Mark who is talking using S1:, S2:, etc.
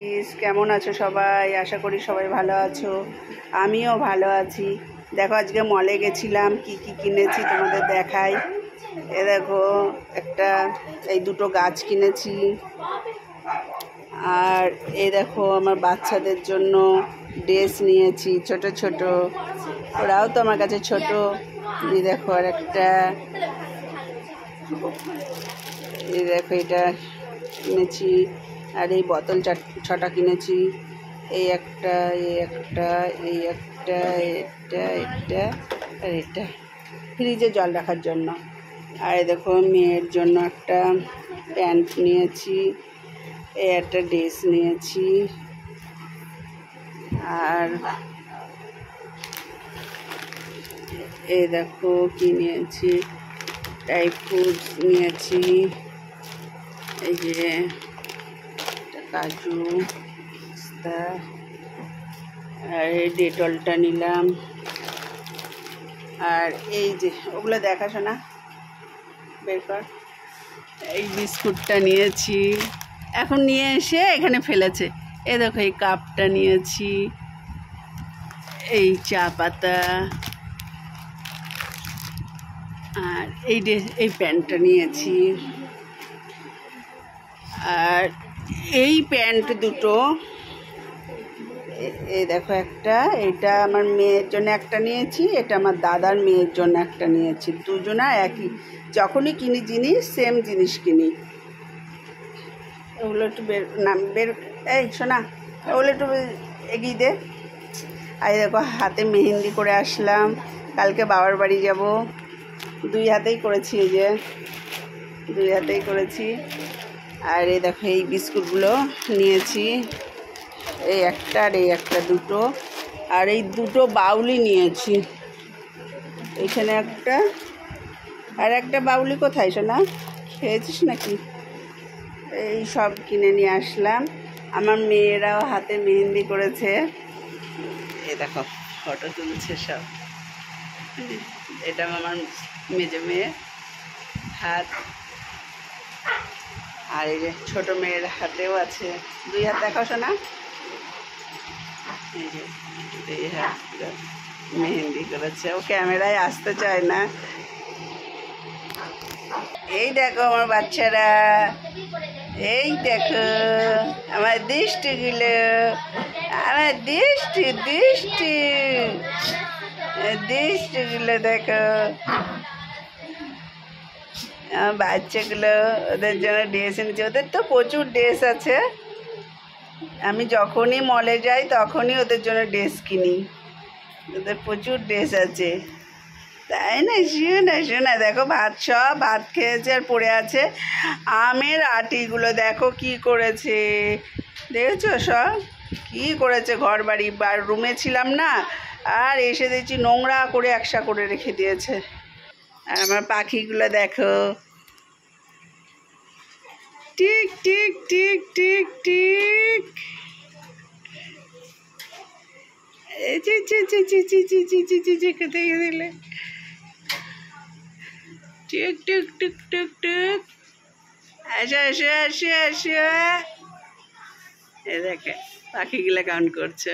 S1: কেমন আছো সবাই? আশা করি সবাই ভালো আছো। আমিও ভালো আছি। দেখো আজকে মলে গেছিলাম, কি কি কিনেছি তোমাদের দেখাই। এ দেখো একটা এই দুটো গাছ কিনেছি, আর এই দেখো আমার বাচ্চাদের জন্য ড্রেস নিয়েছি ছোট ছোট, ওরাও তো আমার কাছে ছোট। এই দেখো আর একটা, এই দেখো এটা কিনেছি, আর এই বোতল ছটা কিনেছি। এই একটা, এই একটা, এই একটা, এটা, এটা আর এটা ফ্রিজে জল রাখার জন্য। আর দেখো মেয়ের জন্য একটা প্যান্ট নিয়েছি, এই একটা ড্রেস নিয়েছি, আর এই দেখো কি নিয়েছি, ড্রাই ফ্রুটস নিয়েছি, এই যে কাজু, পিস্তা, আর এই ডেটলটা নিলাম। আর এই যে ওগুলো দেখাশোনা বের কর, এই বিস্কুটটা নিয়েছি, এখন নিয়ে এসে এখানে ফেলেছে। এই দেখো এই কাপটা নিয়েছি, এই চা পাতা, আর এই প্যান্টটা নিয়েছি। আর এই প্যান্ট দুটো, এই দেখো একটা, এটা আমার মেয়ের জন্য একটা নিয়েছি, এটা আমার দাদার মেয়ের জন্য একটা নিয়েছি। দুজনা একই, যখনই কিনি জিনিস সেম জিনিস কিনি। ওগুলো একটু বের, এই শোনা, ওগুলো একটু এগিয়ে দে। আর দেখো হাতে মেহেন্দি করে আসলাম, কালকে বাবার বাড়ি যাব। দুই হাতেই করেছি, এই যে দুই হাতেই করেছি। আর এই দেখো এই বিস্কুটগুলো নিয়েছি, এই একটা আর এই একটা, দুটো। আর এই দুটো বাউলি নিয়েছি, এইখানে একটা, আর একটা বাউলি কোথায় শোনা, খেয়েছিস নাকি? এই সব কিনে নিয়ে আসলাম। আমার মেয়েরাও হাতে মেহেন্দি করেছে, এই দেখো ফটো তুলছে সব। এটা আমার মেজো মেয়ে হাত, আর এই যে ছোটো মেয়ের হাতেও আছে, দুই হাত দেখাশো না, এই যে এই হাত মেহেন্দি করেছে। ও ক্যামেরায় আসতে চায় না। এই দেখো আমার বাচ্চারা, এই দেখো আমার দৃষ্টিগুলো, আমার দৃষ্টিগুলো দেখো। আমার বাচ্চাগুলো, ওদের জন্য ড্রেস এনেছে, ওদের তো প্রচুর ড্রেস আছে। আমি যখনই মলে যাই তখনই ওদের জন্য ড্রেস কিনি, ওদের প্রচুর ড্রেস আছে, তাই না? শোনা দেখো সব ভাত খেয়েছে আর পড়ে আছে। আমের আটিগুলো দেখো কি করেছে, দেখেছো সব কি করেছে। ঘর বাড়ি রুমে ছিলাম না, আর এসে দেখছি নোংরা করে একসা করে রেখে দিয়েছে। আর আমার পাখিগুলো দেখো, tick tick tick tick tick, কোথায় দিলে, tick tick tick tick tick, আসো আসো আসো আসো। এ দেখে পাখিগুলো কাউন্ট করছে।